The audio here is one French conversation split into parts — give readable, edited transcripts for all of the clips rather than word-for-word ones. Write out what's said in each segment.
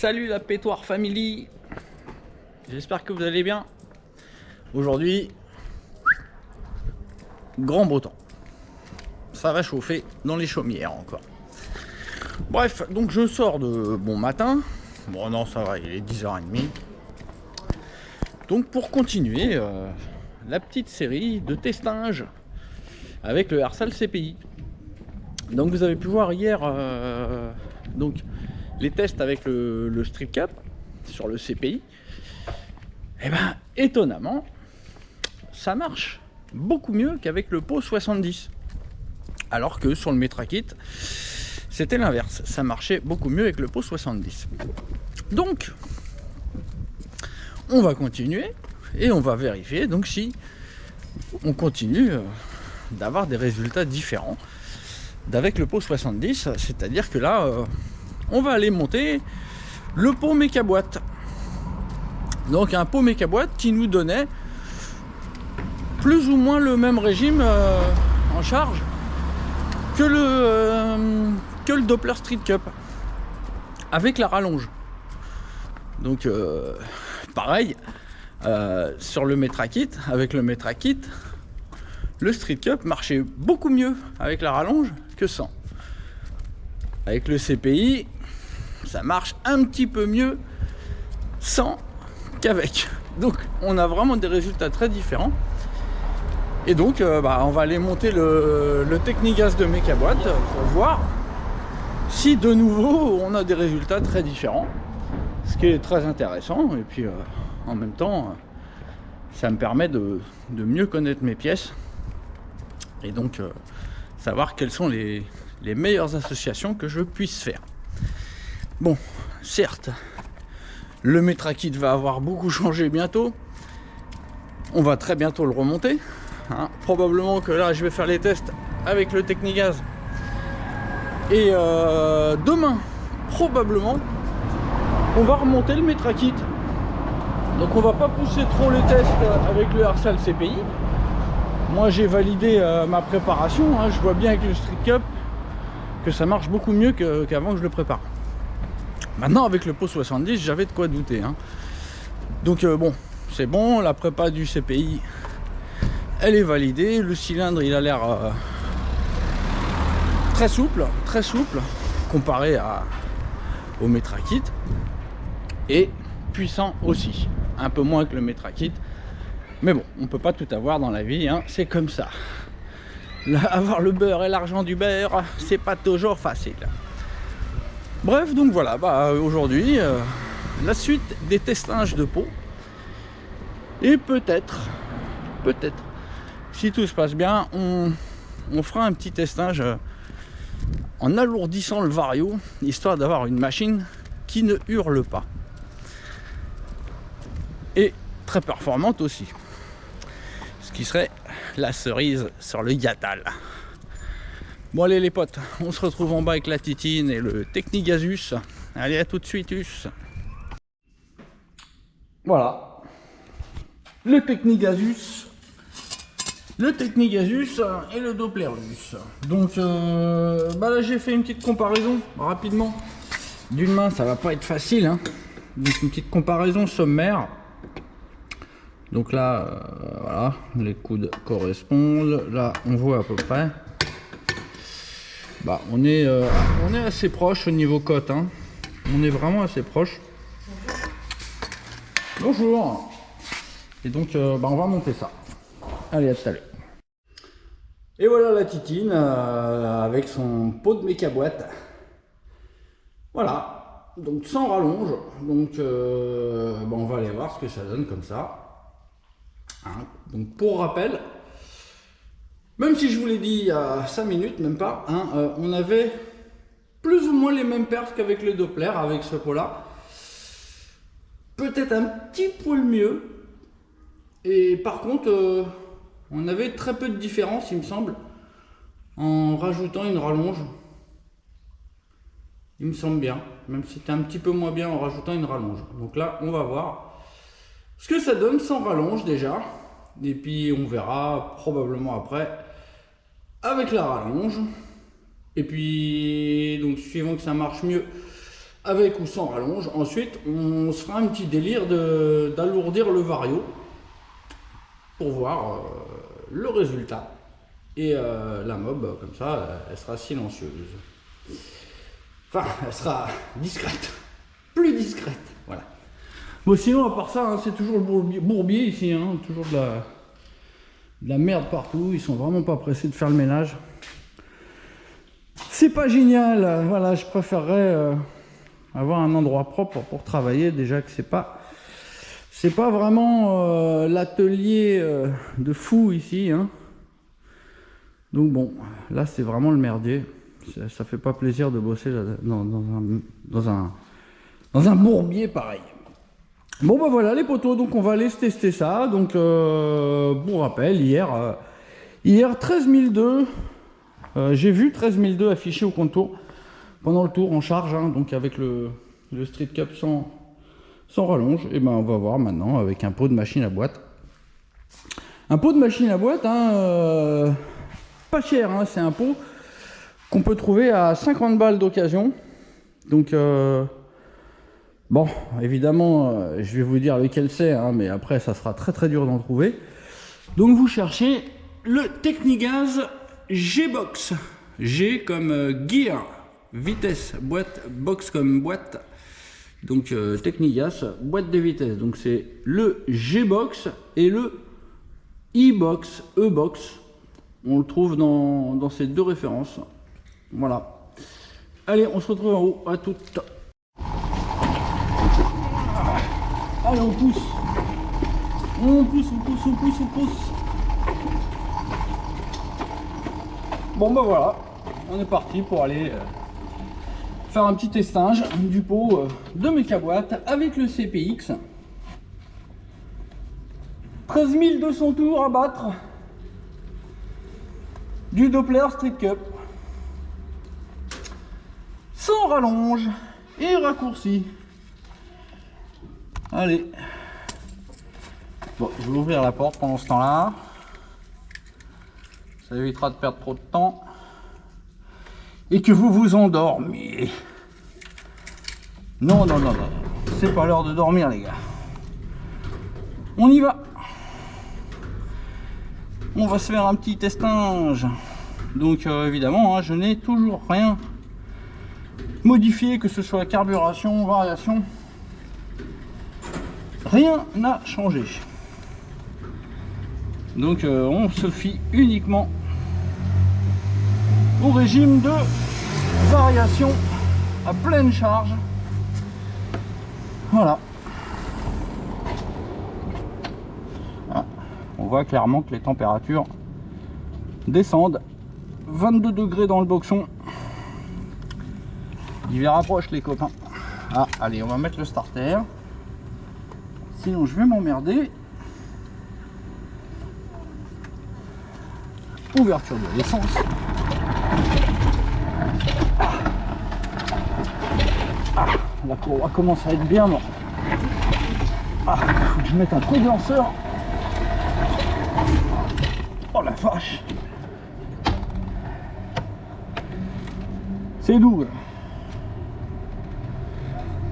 Salut la Pétoire Family. J'espère que vous allez bien. Aujourd'hui, grand beau temps. Ça va chauffer dans les chaumières encore. Bref, donc je sors de bon matin. Bon non, ça va, il est 10h30. Donc pour continuer la petite série de testage avec le Hersal CPI. Donc vous avez pu voir hier donc les tests avec le Street Cup sur le CPI. Et ben étonnamment, ça marche beaucoup mieux qu'avec le pot 70. Alors que sur le Metrakit, c'était l'inverse. Ça marchait beaucoup mieux avec le pot 70. Donc, on va continuer et on va vérifier donc si on continue d'avoir des résultats différents d'avec le pot 70. C'est-à-dire que là, on va aller monter le pot méca boîte. Donc un pot méca boîte qui nous donnait plus ou moins le même régime en charge que le Doppler Street Cup avec la rallonge. Donc pareil sur le Metrakit, avec le Metrakit, le Street Cup marchait beaucoup mieux avec la rallonge que sans. Avec le CPI, ça marche un petit peu mieux sans qu'avec. Donc on a vraiment des résultats très différents. Et donc on va aller monter le Technigas de Mecaboîte pour voir si de nouveau on a des résultats très différents. Ce qui est très intéressant. Et puis en même temps, ça me permet de mieux connaître mes pièces. Et donc savoir quelles sont les meilleures associations que je puisse faire. Bon, certes, le Metrakit va avoir beaucoup changé bientôt. On va très bientôt le remonter. Probablement que là, je vais faire les tests avec le Technigas. Et demain, probablement, on va remonter le Metrakit. Donc on va pas pousser trop les tests avec le Hersal CPI. Moi j'ai validé ma préparation, je vois bien avec le Street Cup que ça marche beaucoup mieux qu'avant que je le prépare. Maintenant avec le pot 70 j'avais de quoi douter. Donc bon, c'est bon, la prépa du CPI elle est validée, le cylindre il a l'air très souple comparé au Metrakit et puissant aussi, un peu moins que le Metrakit. Mais bon, on peut pas tout avoir dans la vie, c'est comme ça. Là, avoir le beurre et l'argent du beurre, c'est pas toujours facile. Bref, donc voilà, aujourd'hui, la suite des testages de pot. Et peut-être, si tout se passe bien, on fera un petit testage en alourdissant le Vario, histoire d'avoir une machine qui ne hurle pas. Et très performante aussi. Ce qui serait la cerise sur le gâtal. Bon allez les potes, on se retrouve en bas avec la Titine et le Technigasus. Allez, à tout de suite. Voilà. Le Technigasus et le Dopplerus. Donc là j'ai fait une petite comparaison rapidement. D'une main ça va pas être facile. Donc une petite comparaison sommaire. Donc là, voilà, les coudes correspondent. Là, on voit à peu près. On est assez proche au niveau cote. On est vraiment assez proche. Bonjour. Et donc, on va monter ça. Allez, à tout à l'heure. Et voilà la Titine avec son pot de mécaboîte. Voilà. Donc sans rallonge. Donc, on va aller voir ce que ça donne comme ça. Donc pour rappel, même si je vous l'ai dit il y a 5 minutes, même pas, on avait plus ou moins les mêmes perfs qu'avec le Doppler, avec ce pot là. Peut-être un petit poil mieux. Et par contre, on avait très peu de différence, il me semble, en rajoutant une rallonge. Il me semble bien, même si c'était un petit peu moins bien en rajoutant une rallonge. Donc là, on va voir ce que ça donne sans rallonge déjà. Et puis on verra probablement après avec la rallonge. Et puis donc suivant que ça marche mieux avec ou sans rallonge. Ensuite, on se fera un petit délire d'alourdir le vario pour voir le résultat. Et la mob, comme ça, elle sera silencieuse. Enfin, elle sera discrète. Plus discrète, voilà. Bon, sinon, à part ça, hein, c'est toujours le bourbier ici, hein, toujours de la merde partout. Ils sont vraiment pas pressés de faire le ménage. C'est pas génial, voilà, je préférerais avoir un endroit propre pour travailler. Déjà que c'est pas vraiment l'atelier de fou ici, hein. Donc bon, là c'est vraiment le merdier. Ça fait pas plaisir de bosser dans un bourbier pareil. Bon bah voilà les poteaux, donc on va aller tester ça. Donc pour rappel, hier 13 002, j'ai vu 13 002 affiché au contour pendant le tour en charge, hein, donc avec le Street Cup sans rallonge. Et ben on va voir maintenant avec un pot de machine à boîte. Un pot de machine à boîte, hein, pas cher, hein, c'est un pot qu'on peut trouver à 50 balles d'occasion. Donc bon, évidemment, je vais vous dire lequel c'est, hein, mais après ça sera très dur d'en trouver. Donc vous cherchez le Technigaz G-Box. G comme gear, vitesse, boîte, box comme boîte. Donc Technigaz, boîte de vitesse. Donc c'est le G-Box et le E-Box, E-Box. On le trouve dans ces deux références. Voilà. Allez, on se retrouve en haut. À toutes. Allez, on pousse. On pousse. Bon, bah voilà. On est parti pour aller faire un petit testage du pot de mécaboîte avec le CPX. 13 200 tours à battre. Du Doppler Street Cup. Sans rallonge et raccourci. Allez. Bon, je vais ouvrir la porte pendant ce temps-là. Ça évitera de perdre trop de temps. Et que vous vous endormiez. Non. C'est pas l'heure de dormir, les gars. On y va. On va se faire un petit testage. Donc évidemment, hein, je n'ai toujours rien modifié, que ce soit carburation, variation. Rien n'a changé. Donc on se fie uniquement au régime de variation à pleine charge. Voilà. On voit clairement que les températures descendent. 22 degrés dans le boxon. L'hiver approche, les copains. Ah, allez, on va mettre le starter. Sinon, je vais m'emmerder. Ouverture de l'essence. La courroie commence à être bien morte. Ah, faut que je mette un coup de lanceur. Oh la vache. C'est doux.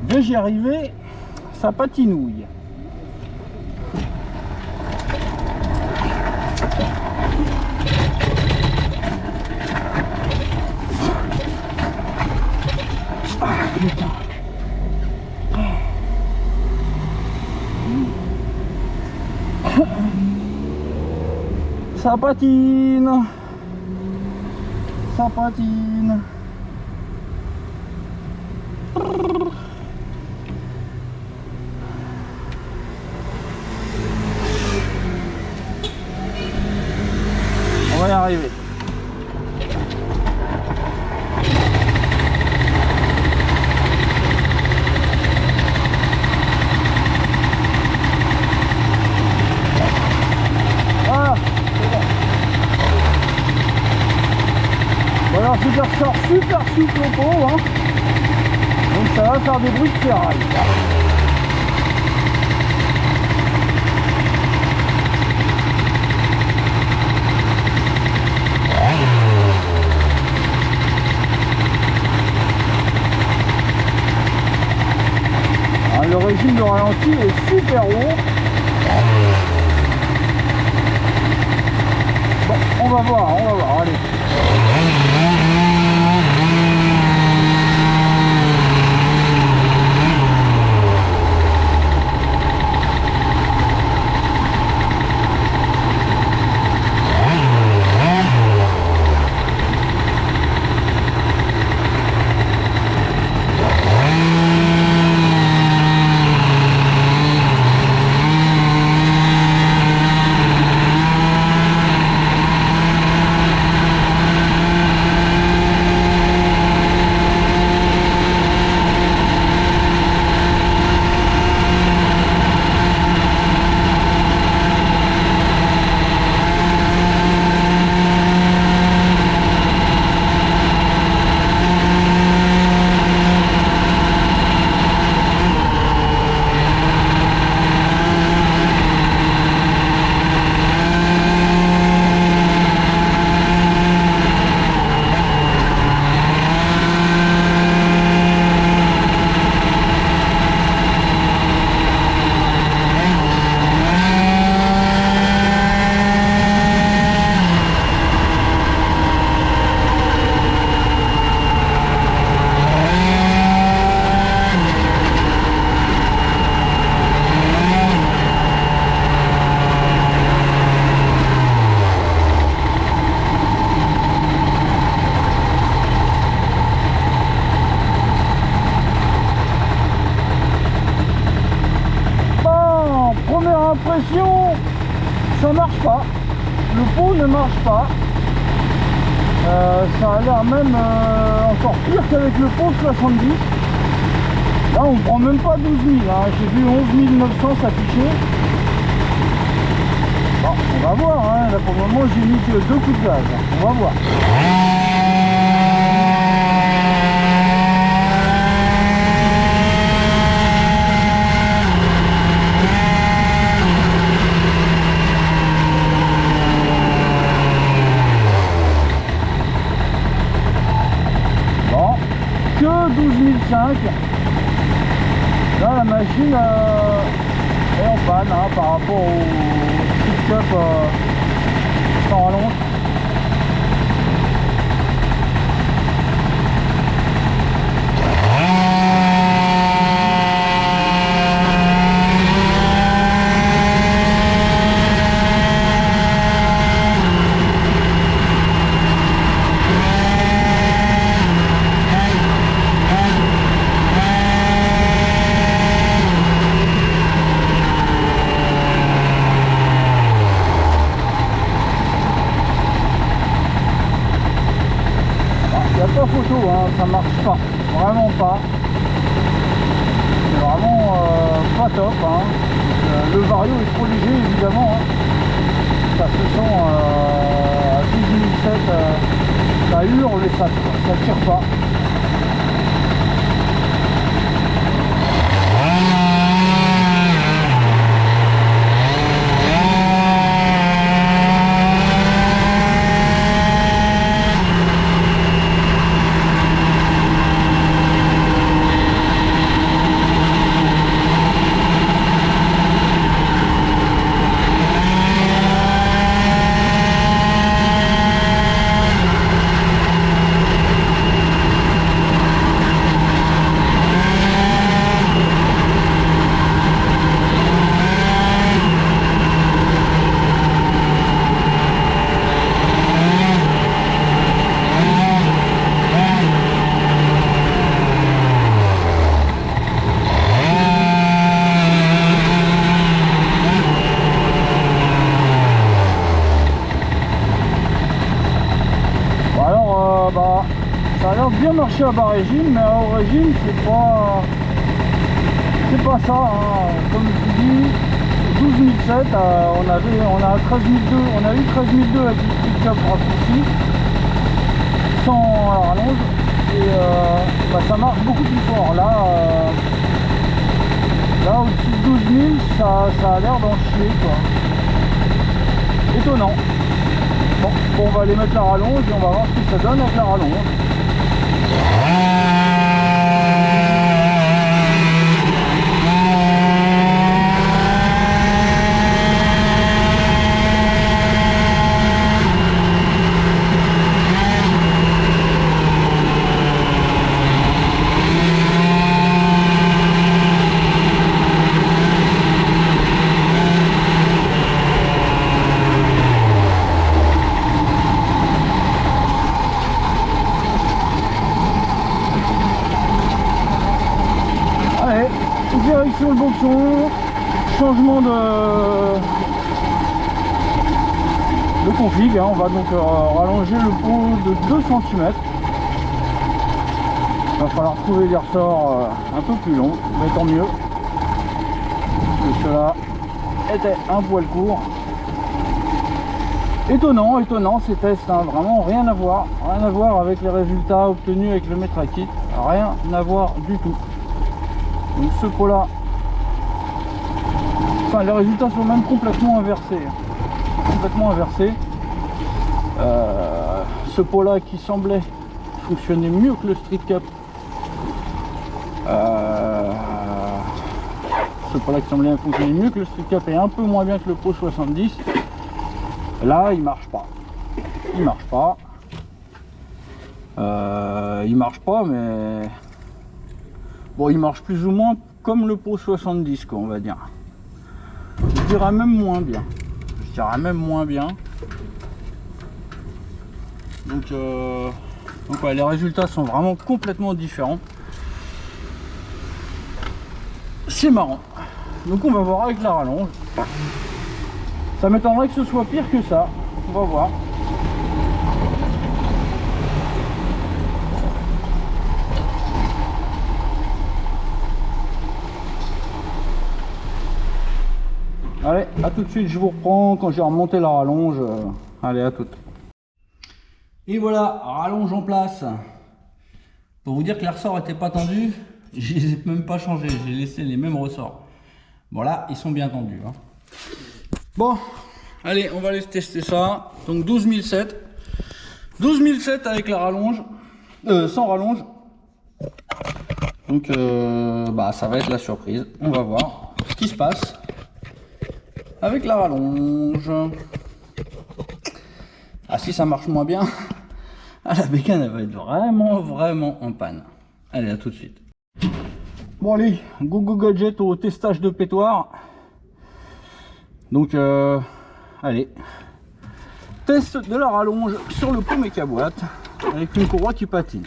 Dès j'y arrivé, ça patinouille. Ah putain. Ça patine. Ça patine. On va y arriver. Voilà, c'est bon. Bon alors je ressors super souple au pot, hein. Donc ça va faire des bruits de ferraille. régime de ralenti est super haut. Bon, on va voir, allez. Impression, ça marche pas, le pot ne marche pas, ça a l'air même encore pire qu'avec le pot 70. Là on prend même pas 12 000, hein. J'ai vu 11 900 s'afficher. Bon, on va voir, hein. Là pour le moment j'ai mis que 2 coups de gaz, on va voir. Que 12 500. Là la machine est en panne, hein, par rapport au Street Cup sans rallonge. Pas photo, hein, ça marche pas, vraiment pas. C'est vraiment pas top, hein. Le vario est trop léger évidemment, hein. Ça se sent à 16007, ça hurle et ça tire pas. Ça a l'air de bien marcher à bas régime, mais à haut régime c'est pas ça, hein. Comme je vous dis, 12 700, on a eu 13 200 avec le Street Cup raccourci sans rallonge et ça marche beaucoup plus fort. Là au-dessus de 12 000 ça a l'air d'en chier quoi. Étonnant. Bon, on va aller mettre la rallonge et on va voir ce que ça donne avec la rallonge. boxon, changement de config, hein. On va donc rallonger le pot de 2 cm. Il va falloir trouver des ressorts un peu plus longs, mais tant mieux. Parce que cela était un poil court. Étonnant ces tests, hein. Vraiment rien à voir avec les résultats obtenus avec le Metra Kit, rien à voir du tout. Donc ce pot là, enfin les résultats sont même complètement inversés, ce pot là qui semblait fonctionner mieux que le Street Cup, ce pot là qui semblait fonctionner mieux que le Street Cup et un peu moins bien que le pot 70. Là, il marche pas. Il marche pas, mais bon, il marche plus ou moins comme le pot 70, quoi, on va dire. Je dirais même moins bien. Donc ouais, les résultats sont vraiment complètement différents. C'est marrant. Donc on va voir avec la rallonge. Ça m'étonnerait que ce soit pire que ça. On va voir. Allez, à tout de suite, je vous reprends quand j'ai remonté la rallonge. Allez, à toutes. Et voilà, rallonge en place. Pour vous dire que les ressorts n'étaient pas tendus, je les ai même pas changés, j'ai laissé les mêmes ressorts. Bon là, ils sont bien tendus, hein. Bon, allez, on va aller tester ça. Donc 12007. 12007 avec la rallonge. Sans rallonge. Donc bah ça va être la surprise. On va voir ce qui se passe avec la rallonge. Ah, si ça marche moins bien, ah, la bécane elle va être vraiment en panne. Allez, à tout de suite. Bon allez, go gadget au testage de pétoire. Donc allez, test de la rallonge sur le pot mécaboîte avec une courroie qui patine.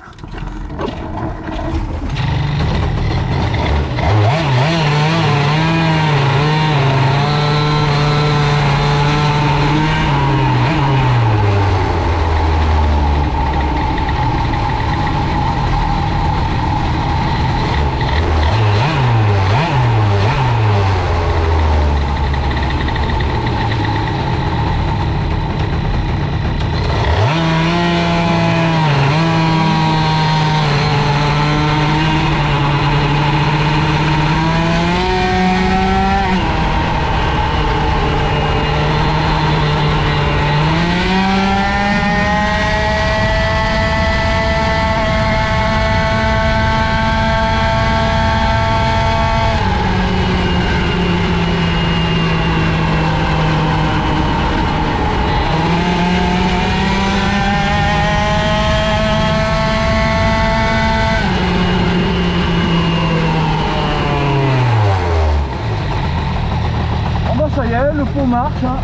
Ça y est, le pot marche, hein.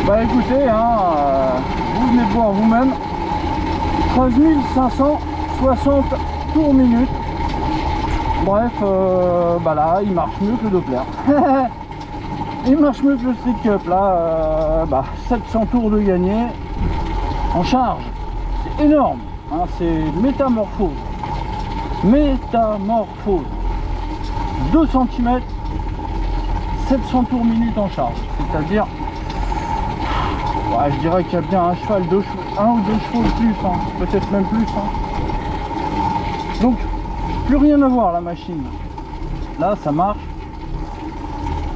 Bah écoutez, hein, vous venez de voir vous-même, 13 560 tours minute. Bref, bah là, il marche mieux que le Doppler. Il marche mieux que le Street Cup. Là, bah, 700 tours de gagné en charge. C'est énorme. hein, c'est métamorphose. Métamorphose. 2 cm, 700 tours minute en charge. C'est-à-dire, ouais, je dirais qu'il y a bien un cheval, un ou deux chevaux de plus, hein, peut-être même plus. Hein. Donc, plus rien à voir la machine. Là, ça marche.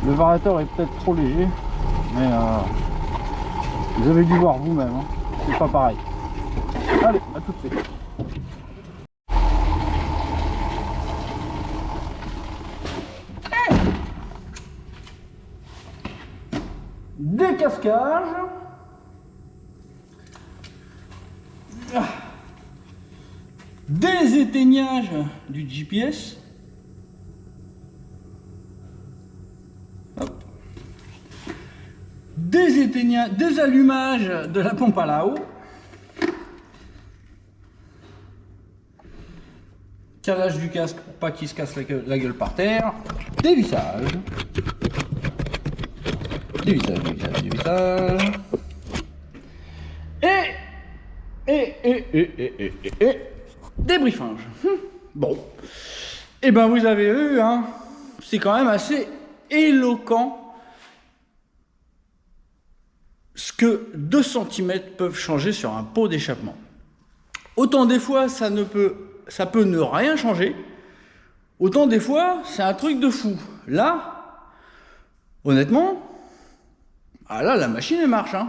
Le variateur est peut-être trop léger, mais vous avez dû voir vous-même. Hein. C'est pas pareil. Allez, à tout de suite. Décasquage. Déséteignage du GPS. Hop. Désallumage de la pompe à la eau. Calage du casque pour pas qu'il se casse la gueule par terre. Dévissage. Dévissage. Et débriefage. Bon. Et ben vous avez vu, hein, c'est quand même assez éloquent ce que 2 cm peuvent changer sur un pot d'échappement. Autant des fois ça peut ne rien changer, autant des fois c'est un truc de fou. Là, honnêtement, là la machine elle marche, hein.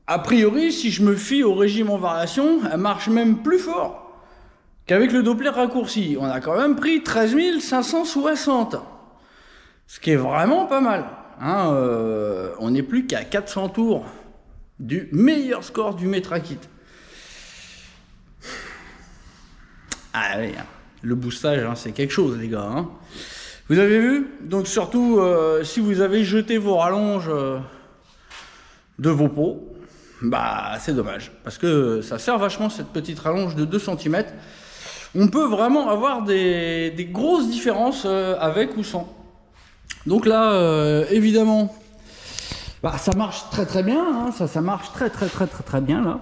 A priori, si je me fie au régime en variation, elle marche même plus fort qu'avec le Doppler raccourci. On a quand même pris 13 560, ce qui est vraiment pas mal. Hein, on n'est plus qu'à 400 tours du meilleur score du Metrakit. Ah oui, le boostage, hein, c'est quelque chose, les gars. Hein. Vous avez vu? Donc surtout, si vous avez jeté vos rallonges de vos pots, bah c'est dommage, parce que ça sert vachement cette petite rallonge de 2 cm. On peut vraiment avoir des grosses différences avec ou sans. Donc là, évidemment, bah, ça marche très bien, hein, ça marche très bien là.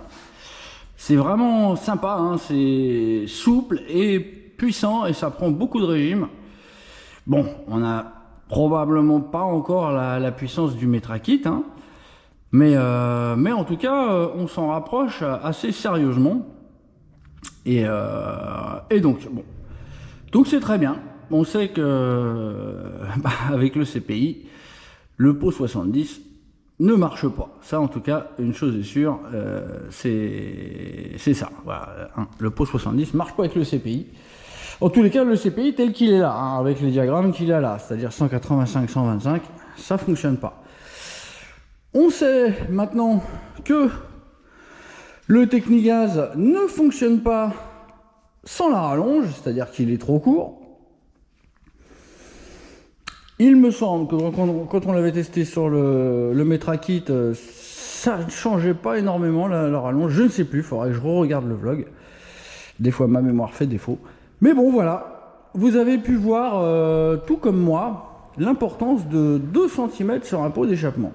C'est vraiment sympa, hein, c'est souple et puissant et ça prend beaucoup de régime. Bon, on n'a probablement pas encore la puissance du Metrakit, hein. Mais en tout cas, on s'en rapproche assez sérieusement. Et donc, bon. Donc c'est très bien. On sait que avec le CPI, le pot 70 ne marche pas. Ça, en tout cas, une chose est sûre, c'est ça. Voilà, hein. Le pot 70 ne marche pas avec le CPI. En tous les cas, le CPI tel qu'il est là, hein, avec les diagrammes qu'il a là, c'est-à-dire 185-125, ça ne fonctionne pas. On sait maintenant que le Technigaz ne fonctionne pas sans la rallonge, c'est-à-dire qu'il est trop court. Il me semble que quand on l'avait testé sur le Metrakit, ça ne changeait pas énormément la rallonge. Je ne sais plus, il faudrait que je re-regarde le vlog. Des fois ma mémoire fait défaut. Mais bon voilà, vous avez pu voir, tout comme moi, l'importance de 2 cm sur un pot d'échappement.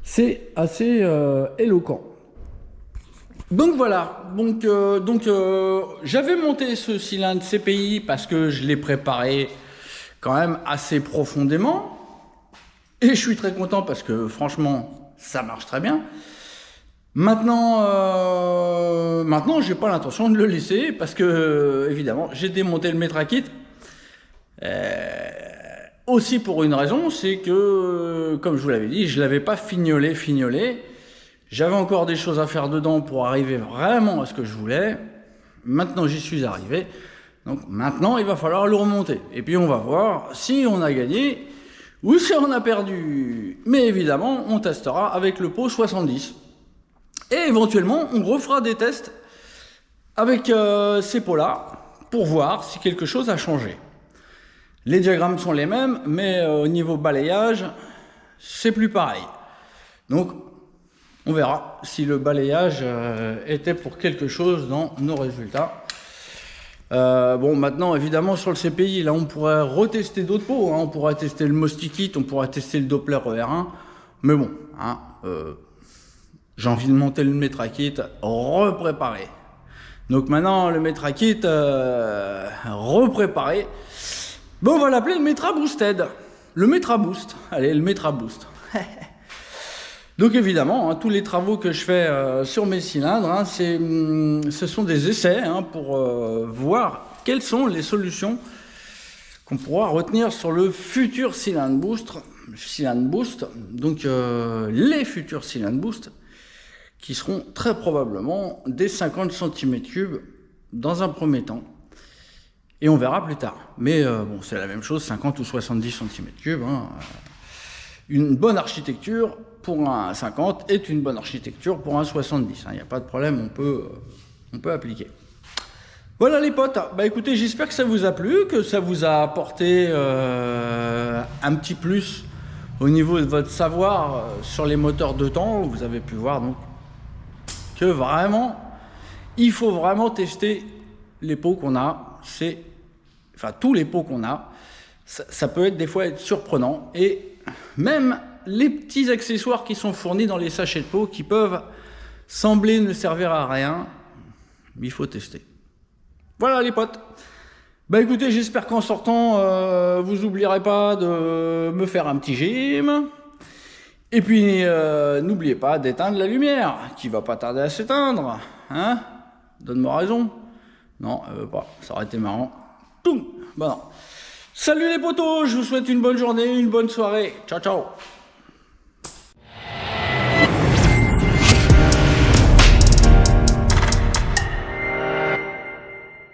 C'est assez éloquent. Donc voilà, j'avais monté ce cylindre CPI parce que je l'ai préparé quand même assez profondément. Et je suis très content parce que franchement, ça marche très bien. Maintenant, j'ai pas l'intention de le laisser parce que, évidemment, j'ai démonté le Metrakit. Aussi pour une raison, c'est que, comme je vous l'avais dit, je l'avais pas fignolé. J'avais encore des choses à faire dedans pour arriver vraiment à ce que je voulais. Maintenant, j'y suis arrivé. Donc maintenant, il va falloir le remonter. Et puis, on va voir si on a gagné ou si on a perdu. Mais évidemment, on testera avec le pot 70. Et éventuellement, on refera des tests avec ces pots-là pour voir si quelque chose a changé. Les diagrammes sont les mêmes, mais au niveau balayage, c'est plus pareil. Donc, on verra si le balayage était pour quelque chose dans nos résultats. Bon, maintenant, évidemment, sur le CPI, là, on pourrait retester d'autres pots. Hein. On pourrait tester le Mostikit, on pourrait tester le Doppler ER1. Mais bon, hein, j'ai envie de monter le Metrakit, repréparé. Donc maintenant, le Metrakit, repréparé. Bon, on va l'appeler le Metra Boosted. Le Metra Boost. Allez, le Metra Boost. Donc évidemment, hein, tous les travaux que je fais sur mes cylindres, hein, ce sont des essais hein, pour voir quelles sont les solutions qu'on pourra retenir sur le futur cylindre boost. Donc les futurs cylindres boost qui seront très probablement des 50 cm3 dans un premier temps. Et on verra plus tard. Mais bon, c'est la même chose, 50 ou 70 cm3. Hein. Une bonne architecture pour un 50 est une bonne architecture pour un 70. Il n'y a pas de problème, on peut appliquer. Voilà les potes, bah écoutez, j'espère que ça vous a plu, que ça vous a apporté un petit plus au niveau de votre savoir sur les moteurs de temps. Vous avez pu voir donc que vraiment, il faut vraiment tester les pots qu'on a. Enfin, tous les pots qu'on a, ça peut être des fois être surprenant. Et même les petits accessoires qui sont fournis dans les sachets de pots qui peuvent sembler ne servir à rien, il faut tester. Voilà les potes. Bah écoutez, j'espère qu'en sortant, vous n'oublierez pas de me faire un petit gym. Et puis, n'oubliez pas d'éteindre la lumière, qui va pas tarder à s'éteindre. Hein? Donne-moi raison. Non, elle veut pas. Ça aurait été marrant. Toum. Bon non. Salut les potos, je vous souhaite une bonne journée, une bonne soirée. Ciao, ciao.